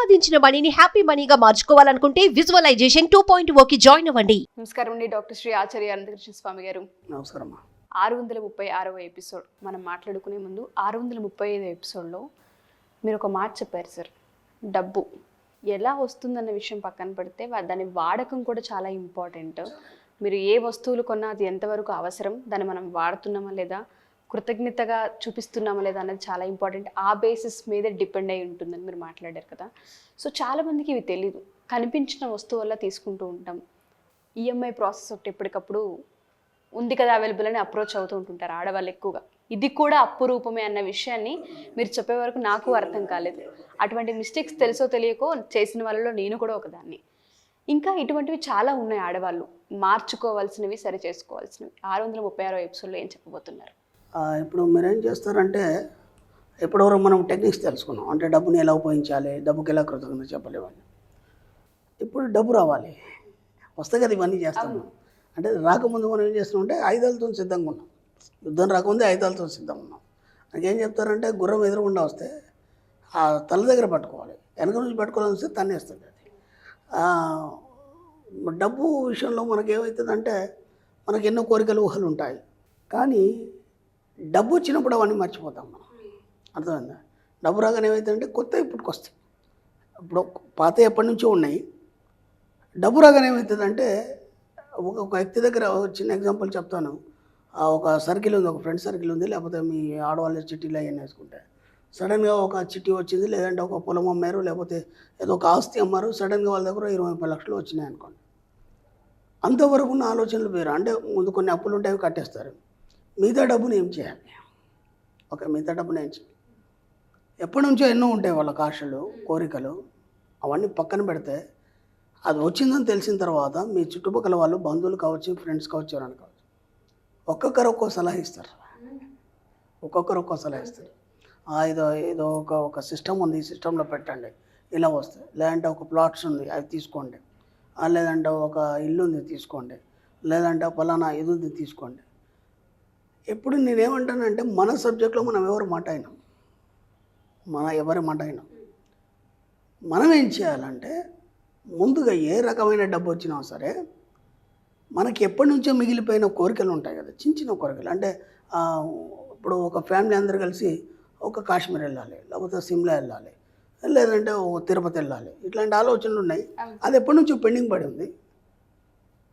సంపాదించిన మనీని హ్యాపీ మనీగా మార్చుకోవాలనుకుంటే విజువలైజేషన్ 2.0కి జాయిన్ అవ్వండి. నమస్కారం అండి, డాక్టర్ శ్రీ ఆచార్య అనంతకృష్ణ స్వామి గారు. నమస్కారం. 636వ ఎపిసోడ్ మనం మాట్లాడుకునే ముందు 635వ ఎపిసోడ్లో మీరు ఒక మాట చెప్పారు సార్. డబ్బు ఎలా వస్తుందన్న విషయం పక్కన పెడితే దాని వాడకం కూడా చాలా ఇంపార్టెంట్. మీరు ఏ వస్తువులు కొన్నా అది ఎంతవరకు అవసరం, దాన్ని మనం వాడుతున్నామా లేదా, కృతజ్ఞతగా చూపిస్తున్నామా లేదా అన్నది చాలా ఇంపార్టెంట్. ఆ బేసిస్ మీదే డిపెండ్ అయి ఉంటుందని మీరు మాట్లాడారు కదా. సో చాలామందికి ఇవి తెలీదు. కనిపించిన వస్తువు వల్ల తీసుకుంటూ ఉంటాం. ఈఎంఐ ప్రాసెస్ ఒకటి ఎప్పటికప్పుడు ఉంది కదా అవైలబుల్ అని అప్రోచ్ అవుతూ ఉంటుంటారు ఆడవాళ్ళు ఎక్కువగా. ఇది కూడా అప్పు రూపమే అన్న విషయాన్ని మీరు చెప్పే వరకు నాకు అర్థం కాలేదు. అటువంటి మిస్టేక్స్ తెలుసో తెలియకో చేసిన వాళ్ళలో నేను కూడా ఒకదాన్ని. ఇంకా ఇటువంటివి చాలా ఉన్నాయి ఆడవాళ్ళు మార్చుకోవాల్సినవి, సరి చేసుకోవాల్సినవి. 636వ ఎపిసోడ్లో ఏం చెప్పబోతున్నారు? ఇప్పుడు మీరేం చేస్తారంటే, ఎప్పటివరకు మనం టెక్నిక్స్ తెలుసుకున్నాం. అంటే డబ్బుని ఎలా ఉపయోగించాలి, డబ్బుకి ఎలా కృతజ్ఞత చెప్పలేవాలి. ఇప్పుడు డబ్బు రావాలి, వస్తే కదా ఇవన్నీ చేస్తాము. అంటే రాకముందు మనం ఏం చేస్తున్నాం ఆయుధాలతో సిద్ధంగా ఉన్నాం. యుద్ధం రాకముందే ఆయుధాలతో సిద్ధంగా ఉన్నాం. నాకేం చెప్తారంటే, గుర్రం ఎదురుగుండా వస్తే ఆ తల దగ్గర పట్టుకోవాలి, వెనక నుంచి పట్టుకోవాలని వస్తే తన్నేస్తుంది అది. డబ్బు విషయంలో మనకేమవుతుందంటే, మనకు ఎన్నో కోరికలు ఊహలు ఉంటాయి. కానీ డబ్బు వచ్చినప్పుడు అవన్నీ మర్చిపోతాం మనం. అర్థమైందా? డబ్బు రాగానే ఏమవుతుందంటే కొత్తవి పుట్టుకొస్తాయి. ఇప్పుడు పాత ఎప్పటి నుంచో ఉన్నాయి. డబ్బు రాగానే ఏమవుతుందంటే, ఒక వ్యక్తి దగ్గర చిన్న ఎగ్జాంపుల్ చెప్తాను. ఒక సర్కిల్ ఉంది, ఒక ఫ్రెండ్ సర్కిల్ ఉంది, లేకపోతే మీ ఆడవాళ్ళ చిట్టీలు అవన్నీ వేసుకుంటే సడన్గా ఒక చిట్టి వచ్చింది, లేదంటే ఒక పొలం అమ్మారు, లేకపోతే ఏదో ఒక ఆస్తి అమ్మారు, సడన్గా వాళ్ళ దగ్గర 20-30 లక్షలు వచ్చినాయి అనుకోండి. అంతవరకు ఉన్న ఆలోచనలు వేరు. అంటే ముందు కొన్ని అప్పులు ఉంటాయి, కట్టేస్తారు. మిగతా డబ్బుని ఏం చేయాలి? మిగతా డబ్బుని ఏం చేయాలి? ఎప్పటి నుంచో ఎన్నో ఉంటాయి వాళ్ళకి ఆశలు, కోరికలు. అవన్నీ పక్కన పెడితే అది వచ్చిందని తెలిసిన తర్వాత మీ చుట్టుపక్కల వాళ్ళు, బంధువులు కావచ్చు, ఫ్రెండ్స్ కావచ్చు, ఎవరైనా కావచ్చు, ఒక్కొక్కరు ఒక్కో సలహా ఇస్తారు. ఏదో ఒక సిస్టమ్ ఉంది, ఈ సిస్టంలో పెట్టండి, ఇలా వస్తాయి. లేదంటే ఒక ప్లాట్స్ ఉంది, అవి తీసుకోండి. లేదంటే ఒక ఇల్లు ఉంది, తీసుకోండి. లేదంటే పలానా ఇది ఉంది, తీసుకోండి. ఎప్పుడు నేనేమంటానంటే, మన సబ్జెక్ట్లో మనం ఎవరి మాట అయినాం, మనం ఏం చేయాలంటే, ముందుగా ఏ రకమైన డబ్బు వచ్చినా సరే మనకి ఎప్పటి నుంచో మిగిలిపోయిన కోరికలు ఉంటాయి కదా, చిన్న చిన్న కోరికలు. అంటే ఇప్పుడు ఒక ఫ్యామిలీ అందరూ కలిసి ఒక కాశ్మీర్ వెళ్ళాలి, లేకపోతే సిమ్లా వెళ్ళాలి, లేదంటే తిరుపతి వెళ్ళాలి, ఇట్లాంటి ఆలోచనలు ఉన్నాయి. అది ఎప్పటి నుంచో పెండింగ్ పడి ఉంది,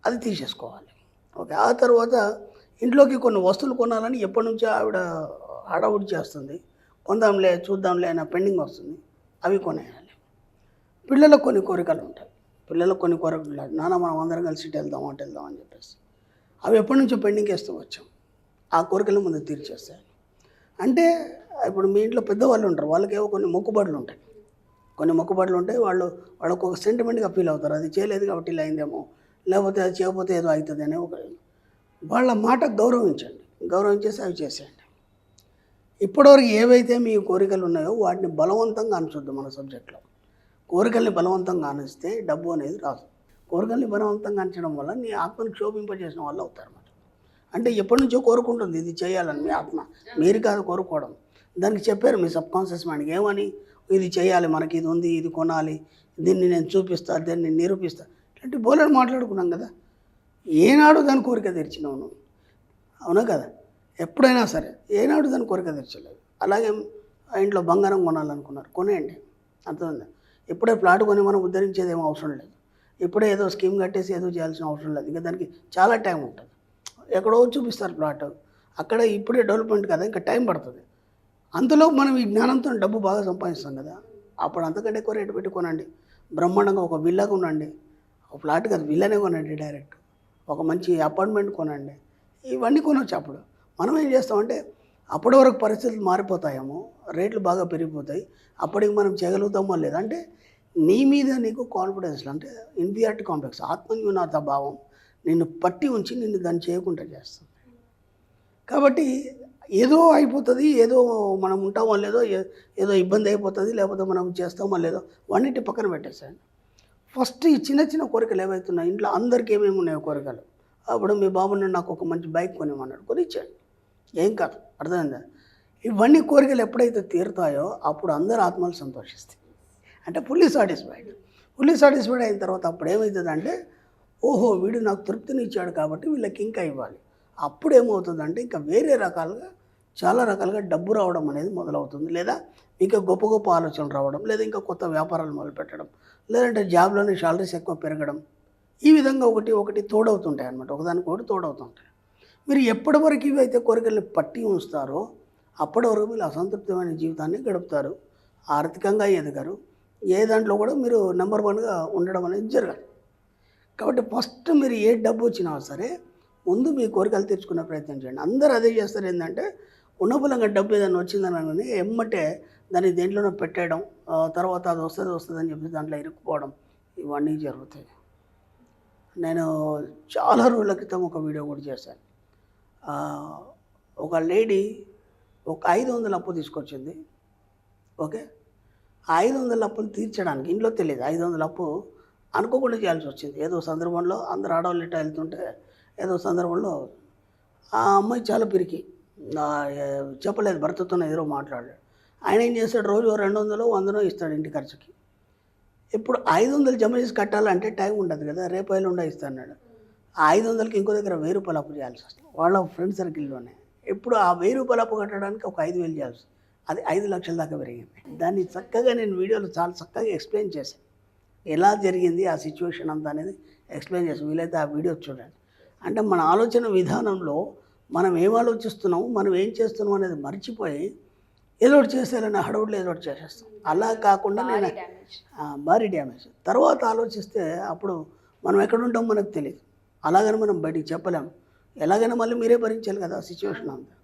అది తీసేసుకోవాలి. ఆ తర్వాత ఇంట్లోకి కొన్ని వస్తువులు కొనాలని ఎప్పటి నుంచో ఆవిడ హడావుడి చేస్తుంది, కొందాంలే చూద్దాంలే అన్న పెండింగ్ వస్తుంది, అవి కొనేయాలి. పిల్లలకు కొన్ని కోరికలు ఉంటాయి, నాన్న మనం అందరం కలిసి అటు వెళ్దాం అని చెప్పేసి అవి ఎప్పటి నుంచో పెండింగ్ వేస్తూ వచ్చాం. ఆ కోరికలు ముందు తీర్చేస్తాయి. అంటే ఇప్పుడు మీ ఇంట్లో పెద్దవాళ్ళు ఉంటారు, వాళ్ళకేవో కొన్ని మొక్కుబడులు ఉంటాయి, వాళ్ళకు ఒక సెంటిమెంట్గా ఫీల్ అవుతారు. అది చేయలేదు కాబట్టి ఇలా అయిందేమో, లేకపోతే అది చేయకపోతే ఏదో అవుతుంది అనే వాళ్ళ మాట గౌరవించేసి అవి చేసేయండి. ఇప్పటివరకు ఏవైతే మీ కోరికలు ఉన్నాయో వాటిని బలవంతంగా అనచొద్దు. మన సబ్జెక్ట్లో కోరికల్ని బలవంతంగా అనిస్తే డబ్బు అనేది రాదు. కోరికల్ని బలవంతంగా అంచడం వల్ల నీ ఆత్మను క్షోభింపజేసిన వాళ్ళు అవుతారన్నమాట. అంటే ఎప్పటి నుంచో కోరుకుంటుంది ఇది చేయాలని మీ ఆత్మ, మీరు కాదు కోరుకోవడం. దానికి చెప్పారు మీ సబ్కాన్షియస్ మైండ్కి ఏమని, ఇది చేయాలి, మనకి ఇది ఉంది, ఇది కొనాలి, దీన్ని నేను చూపిస్తా, దీన్ని నిరూపిస్తా, ఇలాంటి బోలెడు మాట్లాడుకున్నాం కదా. ఏనాడు దాని కోరిక తీర్చినావు నువ్వు? అవునా కదా? ఎప్పుడైనా సరే ఏనాడు దాని కోరిక తీర్చలేదు. అలాగే ఇంట్లో బంగారం కొనాలనుకున్నారు, కొనేయండి, అర్థమైందా? ఇప్పుడే ప్లాట్ కొని మనం ఉద్ధరించేది ఏమో అవసరం లేదు. ఇప్పుడే ఏదో స్కీమ్ కట్టేసి ఏదో చేయాల్సిన అవసరం లేదు. ఇంకా దానికి చాలా టైం ఉంటుంది. ఎక్కడో చూపిస్తారు ప్లాట్, అక్కడ ఇప్పుడే డెవలప్మెంట్ కదా, ఇంకా టైం పడుతుంది. అంతలో మనం ఈ జ్ఞానంతో డబ్బు బాగా సంపాదిస్తాం కదా, అప్పుడు అంతకంటే ఎక్కువ రేటు పెట్టి కొనండి. బ్రహ్మాండంగా ఒక విల్లా కొనండి, ఒక ప్లాట్ కాదు విల్లానే కొనండి, డైరెక్ట్ ఒక మంచి అపార్ట్మెంట్ కొనండి. ఇవన్నీ కొనవచ్చు. అప్పుడు మనం ఏం చేస్తామంటే, అప్పటి వరకు పరిస్థితులు మారిపోతాయేమో, రేట్లు బాగా పెరిగిపోతాయి, అప్పటికి మనం చేయగలుగుతామో లేదా. అంటే నీ మీద నీకు కాన్ఫిడెన్స్, అంటే ఇన్ఫీరియారిటీ కాంప్లెక్స్, ఆత్మన్యూనత భావం నిన్ను పట్టి ఉంచి నిన్ను దాన్ని చేయకుండా చేస్తుంది. కాబట్టి ఏదో అయిపోతుంది, ఏదో మనం ఉంటామో లేదో, ఏదో ఇబ్బంది అయిపోతుంది, లేకపోతే మనం చేస్తామో లేదో, అన్నిటి పక్కన పెట్టేసాను. ఫస్ట్ ఈ చిన్న చిన్న కోరికలు ఏవైతున్నాయి, ఇంట్లో అందరికీ ఏమేమి ఉన్నాయో కోరికలు. అప్పుడు మీ బాబు నాకు ఒక మంచి బైక్ కొనిమన్నాడు, కొనిచ్చాడు, ఏం కాదు, అర్థమైందా? ఇవన్నీ కోరికలు ఎప్పుడైతే తీరుతాయో అప్పుడు అందరు ఆత్మలు సంతోషిస్తాయి. అంటే ఫుల్లీ సాటిస్ఫైడ్ అయిన తర్వాత అప్పుడు ఏమవుతుందంటే ఓహో వీడు నాకు తృప్తిని ఇచ్చాడు కాబట్టి వీళ్ళకి ఇంకా ఇవ్వాలి. అప్పుడు ఏమవుతుందంటే ఇంకా వేరే రకాలుగా చాలా రకాలుగా డబ్బు రావడం అనేది మొదలవుతుంది. లేదా ఇంకా గొప్ప గొప్ప ఆలోచనలు రావడం, లేదా ఇంకా కొత్త వ్యాపారాలు మొదలుపెట్టడం, లేదంటే జాబ్లోని శాలరీస్ ఎక్కువ పెరగడం. ఈ విధంగా ఒకటి తోడవుతుంటాయి అన్నమాట. ఒకదానికొకటి తోడవుతుంటాయి. మీరు ఎప్పటి వరకు ఇవి అయితే కోరికల్ని పట్టి ఉంచుతారో అప్పటి వరకు మీరు అసంతృప్తమైన జీవితాన్ని గడుపుతారు. ఆర్థికంగా ఎదగరు. ఏ దాంట్లో కూడా మీరు నెంబర్ 1గా ఉండడం అనేది జరగదు. కాబట్టి ఫస్ట్ మీరు ఏ డబ్బు వచ్చినా సరే ముందు మీ కోరికలు తీర్చుకునే ప్రయత్నం చేయండి. అందరూ అదే చేస్తారు. ఏంటంటే ఉన్నపలంగా డబ్బు ఏదైనా వచ్చిందని ఎమ్మటే దాన్ని దేంట్లోనో పెట్టేయడం, తర్వాత అది వస్తుంది అని చెప్పి దాంట్లో ఇరుక్కుపోవడం, ఇవన్నీ జరుగుతాయి. నేను చాలా రోజుల క్రితం ఒక వీడియో కూడా చేశాను. ఒక లేడీ ఒక 500 అప్పు తీసుకొచ్చింది. ఓకే, 500 అప్పులు తీర్చడానికి ఇంట్లో తెలియదు. 500 అప్పు అనుకోకుండా చేయాల్సి వచ్చింది. ఏదో సందర్భంలో అందరు ఆడవాళ్ళు ఇట్లా వెళ్తుంటే ఏదో సందర్భంలో ఆ అమ్మాయి చాలా పిరికి, చెప్పలేదు, భర్తతోనే ఏదో మాట్లాడాడు. ఆయన ఏం చేస్తాడు, రోజు 200 100 ఇస్తాడు ఇంటి ఖర్చుకి. ఇప్పుడు 500 జమ చేసి కట్టాలంటే టైం ఉండదు కదా, రేపు ఎల్లుండా ఇస్తాడు. ఆ 500కి ఇంకో దగ్గర 1000 రూపాయలు అప్పు చేయాల్సి వస్తుంది వాళ్ళ ఫ్రెండ్ సర్కిల్లోనే. ఇప్పుడు ఆ 1000 రూపాయలు అప్పు కట్టడానికి ఒక 5000 చేయాల్సి, అది 5 లక్షల దాకా పెరిగింది. దాన్ని చక్కగా నేను వీడియోలో చాలా చక్కగా ఎక్స్ప్లెయిన్ చేశాను. ఎలా జరిగింది ఆ సిచ్యువేషన్ అంతా అనేది ఎక్స్ప్లెయిన్ చేసాను. వీలైతే ఆ వీడియో చూడండి. అంటే మన ఆలోచన విధానంలో మనం ఏం ఆలోచిస్తున్నాం, మనం ఏం చేస్తున్నాం అనేది మర్చిపోయి ఏదో ఒకటి చేసేయాలని హడవుడిలో ఏదో ఒకటి చేసేస్తాం. అలా కాకుండా నేను భారీ డ్యామేజ్ తర్వాత ఆలోచిస్తే అప్పుడు మనం ఎక్కడ ఉంటాం మనకు తెలియదు. అలాగని మనం బయటికి చెప్పలేము. ఎలాగైనా మళ్ళీ మీరే భరించాలి కదా ఆ సిచ్యువేషన్ అంతా.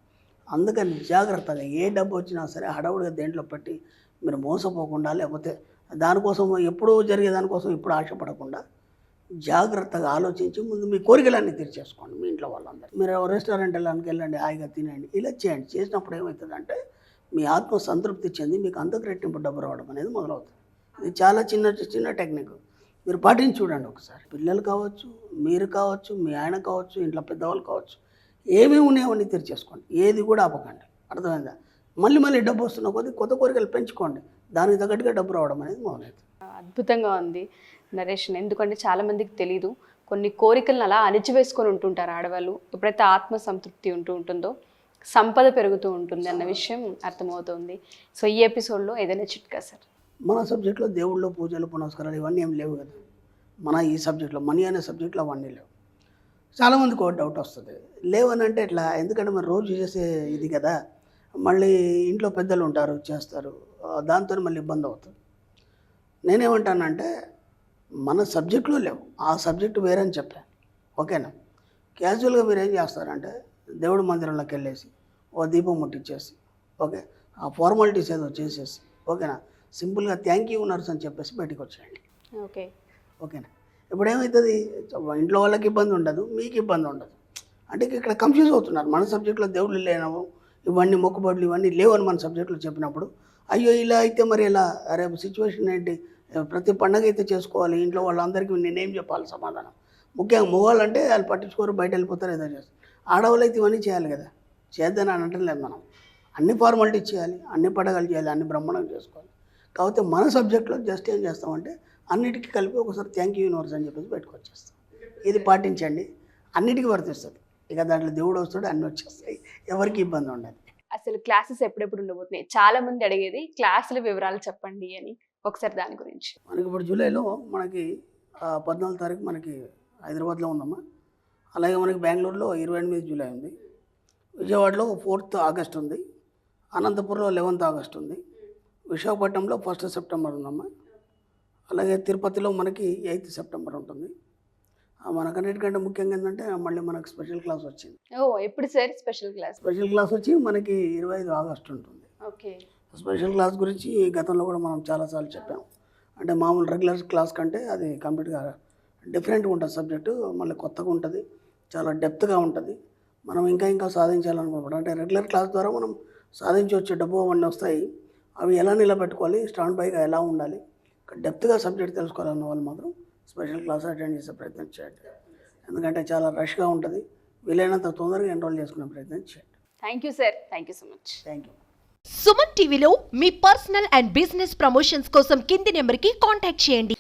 అందుకని జాగ్రత్తగా ఏ డబ్బు వచ్చినా సరే హడావుడిగా దేంట్లో పెట్టి మీరు మోసపోకుండా, లేకపోతే దానికోసం ఎప్పుడూ జరిగే దానికోసం ఇప్పుడు ఆశపడకుండా జాగ్రత్తగా ఆలోచించి ముందు మీ కోరికలన్నీ తీర్చేసుకోండి. మీ ఇంట్లో వాళ్ళందరూ మీరు రెస్టారెంట్ వెళ్ళండి, హాయిగా తినండి, ఇలా చేయండి. చేసినప్పుడు ఏమవుతుందంటే మీ ఆత్మ సంతృప్తి చెంది మీకు అంతకు రెట్టింపు డబ్బు రావడం అనేది మొదలవుతుంది. ఇది చాలా చిన్న టెక్నిక్. మీరు పాటించి చూడండి ఒకసారి. పిల్లలు కావచ్చు, మీరు కావచ్చు, మీ ఆయన కావచ్చు, ఇంట్లో పెద్దవాళ్ళు కావచ్చు, ఏమేమి ఉన్నాయో అన్నీ తీర్చేసుకోండి. ఏది కూడా ఆపకండి. అర్థమైందా? మళ్ళీ డబ్బు వస్తున్న కొద్దీ కొత్త కోరికలు పెంచుకోండి. దానికి తగ్గట్టుగా డబ్బు రావడం అనేది మొదలవుతుంది. అద్భుతంగా ఉంది నరేషన్. ఎందుకంటే చాలామందికి తెలీదు, కొన్ని కోరికలను అలా అణిచివేసుకొని ఉంటుంటారు ఆడవాళ్ళు. ఎప్పుడైతే ఆత్మ సంతృప్తి ఉంటుందో సంపద పెరుగుతూ ఉంటుంది అన్న విషయం అర్థమవుతుంది. సో ఈ ఎపిసోడ్లో ఏదైనా చిట్కా సార్? మన సబ్జెక్ట్లో దేవుళ్ళు, పూజలు, పునస్కారాలు ఇవన్నీ ఏం లేవు కదా. మన ఈ సబ్జెక్ట్లో మనీ అనే సబ్జెక్ట్లో అవన్నీ లేవు. చాలామందికి ఒక డౌట్ వస్తుంది, లేవని అంటే ఎట్లా, ఎందుకంటే మరి రోజు చేసే ఇది కదా, మళ్ళీ ఇంట్లో పెద్దలు ఉంటారు చేస్తారు, దాంతో మళ్ళీ ఇబ్బంది అవుతుంది. నేనేమంటానంటే మన సబ్జెక్టులో లేవు, ఆ సబ్జెక్టు వేరని చెప్పాను. ఓకేనా? క్యాజువల్గా మీరు ఏం చేస్తారంటే దేవుడి మందిరంలోకి వెళ్ళేసి ఓ దీపం ముట్టించేసి, ఓకే, ఆ ఫార్మాలిటీస్ ఏదో చేసేసి, ఓకేనా, సింపుల్గా థ్యాంక్ యూ నర్స్ అని చెప్పేసి బయటికి వచ్చేయండి. ఓకేనా? ఇప్పుడు ఏమవుతుంది, ఇంట్లో వాళ్ళకి ఇబ్బంది ఉండదు, మీకు ఇబ్బంది ఉండదు. అంటే ఇక్కడ కన్ఫ్యూజ్ అవుతున్నారు. మన సబ్జెక్టులో దేవుళ్ళు లేనవు, ఇవన్నీ మొక్కుబడులు ఇవన్నీ లేవని మన సబ్జెక్టులో చెప్పినప్పుడు, అయ్యో ఇలా అయితే మరి ఎలా, రేపు సిచ్యువేషన్ ఏంటి, ప్రతి పండగ అయితే చేసుకోవాలి, ఇంట్లో వాళ్ళందరికీ నేనేం చెప్పాలి సమాధానం. ముఖ్యంగా మగవాళ్ళు అంటే వాళ్ళు పట్టించుకోరు, బయట వెళ్ళిపోతారు, ఏదో చేస్తారు. ఆడవాళ్ళు అయితే ఇవన్నీ చేయాలి కదా, చేద్దని అనటం లేదు. మనం అన్ని ఫార్మాలిటీ చేయాలి, అన్ని పండగలు చేయాలి, అన్ని బ్రహ్మాండంగా చేసుకోవాలి. కాకపోతే మన సబ్జెక్ట్లో జస్ట్ ఏం చేస్తామంటే అన్నిటికీ కలిపి ఒకసారి థ్యాంక్ యూ యూనివర్స్ అని చెప్పేసి బయటకు వచ్చేస్తాం. ఇది పాటించండి, అన్నిటికీ వర్తిస్తుంది. ఇక దాంట్లో దేవుడు వస్తాడు, అన్నీ వచ్చేస్తాయి, ఎవరికి ఇబ్బంది ఉండదు. అసలు క్లాసెస్ ఎప్పుడెప్పుడు ఉండబోతున్నాయి? చాలా మంది అడిగేది క్లాసుల వివరాలు చెప్పండి అని, ఒకసారి దాని గురించి. మనకి ఇప్పుడు జూలైలో మనకి 14వ తారీఖు మనకి హైదరాబాద్లో ఉందమ్మా. అలాగే మనకి బెంగళూరులో 28 జూలై ఉంది, విజయవాడలో 4th ఆగస్ట్ ఉంది, అనంతపురంలో 11th ఆగస్ట్ ఉంది, విశాఖపట్నంలో 1st సెప్టెంబర్ ఉందమ్మా. అలాగే తిరుపతిలో మనకి 8th సెప్టెంబర్ ఉంటుంది. మనకన్నిటికంటే ముఖ్యంగా ఏంటంటే మళ్ళీ మనకు స్పెషల్ క్లాస్ వచ్చింది. ఎప్పుడు sir special class? Special class వచ్చి మనకి 25 ఆగస్ట్ ఉంటుంది. ఓకే. స్పెషల్ క్లాస్ గురించి గతంలో కూడా మనం చాలాసార్లు చెప్పాం. అంటే మామూలు రెగ్యులర్ క్లాస్ కంటే అది కంప్లీట్గా డిఫరెంట్గా ఉంటుంది సబ్జెక్టు, మళ్ళీ కొత్తగా ఉంటుంది, చాలా డెప్త్గా ఉంటుంది. మనం ఇంకా సాధించాలనుకుంటున్నాం. అంటే రెగ్యులర్ క్లాస్ ద్వారా మనం సాధించవచ్చు, డబ్బు అవన్నీ వస్తాయి. అవి ఎలా నిలబెట్టుకోవాలి, స్టాండ్ బైగా ఎలా ఉండాలి, డెప్త్గా సబ్జెక్ట్ తెలుసుకోవాలన్న వాళ్ళు మాత్రం స్పెషల్ క్లాస్ అటెండ్ చేసే ప్రయత్నం చేయండి. ఎందుకంటే చాలా రష్గా ఉంటుంది, వీలైనంత తొందరగా ఎన్రోల్ చేసుకునే ప్రయత్నం చేయండి. Thank you sir, thank you so much. Thank you. Suman టీవీలో మీ పర్సనల్ అండ్ బిజినెస్ ప్రమోషన్స్ కోసం కింది నెంబర్కి కాంటాక్ట్ చేయండి.